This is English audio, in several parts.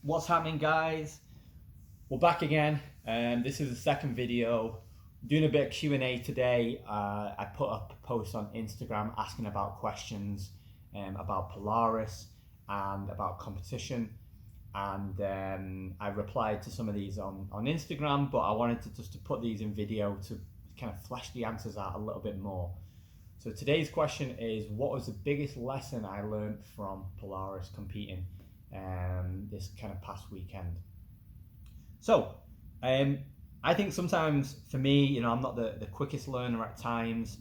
What's happening, guys? We're back again. This is the second video. Doing a bit of Q&A today. I put up a post on Instagram asking about questions about Polaris and about competition, and I replied to some of these on Instagram, but I wanted to put these in video to kind of flesh the answers out a little bit more. So today's question is, what was the biggest lesson I learned from Polaris competing this kind of past weekend? So I think sometimes for me, I'm not the quickest learner at times.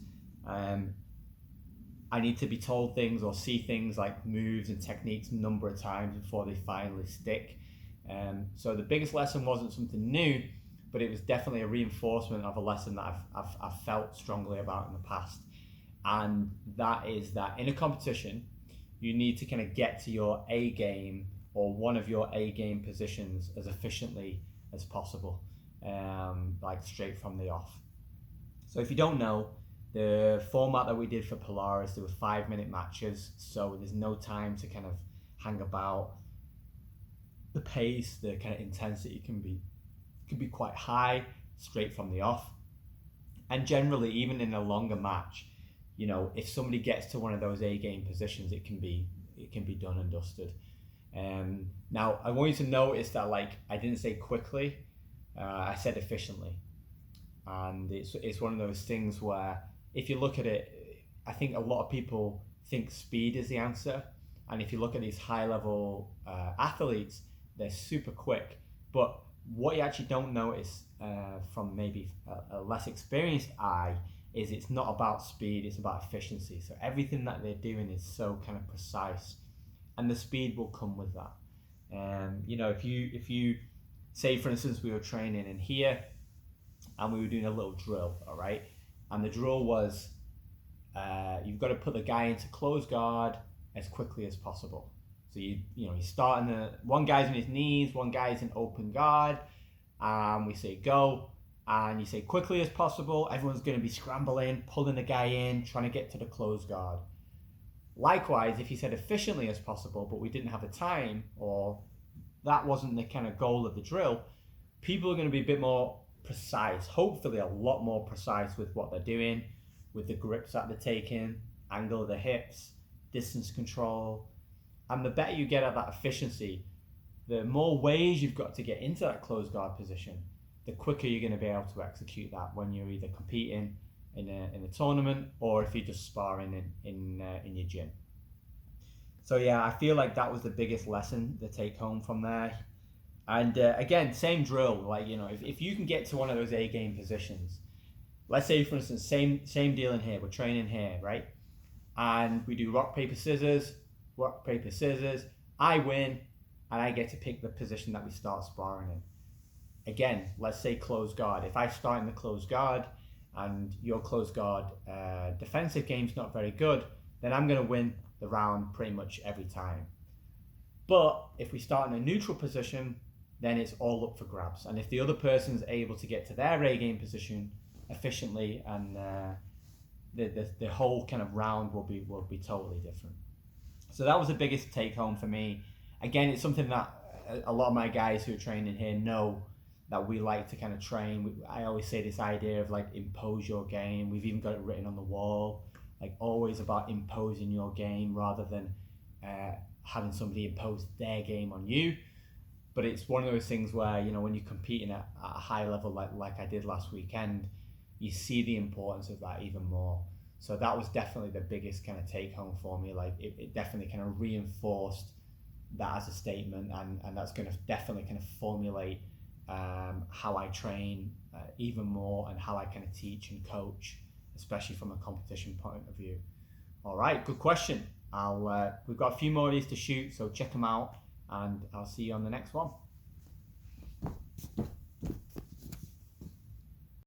I need to be told things or see things like moves and techniques a number of times before they finally stick. So the biggest lesson wasn't something new, but it was definitely a reinforcement of a lesson that I've felt strongly about in the past. And that is that in a competition, you need to kind of get to your A game or one of your A game positions as efficiently as possible, like straight from the off. So if you don't know, the format that we did for Polaris, there were 5-minute matches, so there's no time to kind of hang about. The pace, the kind of intensity can be quite high straight from the off. And generally, even in a longer match, if somebody gets to one of those A game positions, it can be done and dusted. Now I want you to notice that I didn't say quickly, I said efficiently, and it's one of those things where if you look at it, I think a lot of people think speed is the answer, and if you look at these high level athletes, they're super quick, but what you actually don't notice from maybe a less experienced eye is it's not about speed, it's about efficiency. So everything that they're doing is so kind of precise, and the speed will come with that. If you say, for instance, we were training in here and we were doing a little drill, all right, and the drill was you've got to put the guy into close guard as quickly as possible. So you start one guy's on his knees, one guy's in open guard, and we say go, and you say quickly as possible. Everyone's going to be scrambling, pulling the guy in, trying to get to the close guard. Likewise, if you said efficiently as possible, but we didn't have the time, or that wasn't the kind of goal of the drill, people are going to be a bit more precise, hopefully a lot more precise with what they're doing, with the grips that they're taking, angle of the hips, distance control. And the better you get at that efficiency, the more ways you've got to get into that closed guard position, the quicker you're going to be able to execute that when you're either competing in a tournament or if you're just sparring in your gym. So yeah, I feel like that was the biggest lesson to take home from there. And again, same drill. If you can get to one of those A game positions, let's say for instance, same deal in here. We're training here, right? And we do rock paper scissors. I win, and I get to pick the position that we start sparring in. Again, let's say closed guard. If I start in the closed guard and your closed guard defensive game's not very good, then I'm going to win the round pretty much every time. But if we start in a neutral position, then it's all up for grabs. And if the other person's able to get to their A game position efficiently, and the whole kind of round will be totally different. So that was the biggest take home for me. Again, it's something that a lot of my guys who are training here know that we like to kind of train. I always say this idea of impose your game. We've even got it written on the wall, always about imposing your game rather than having somebody impose their game on you. But it's one of those things where, when you're competing at a high level like I did last weekend, you see the importance of that even more. So that was definitely the biggest kind of take home for me. It definitely kind of reinforced that as a statement, and that's going to definitely kind of formulate how I train even more, and how I kind of teach and coach, especially from a competition point of view. All right, good question. We've got a few more of these to shoot, so check them out, and I'll see you on the next one.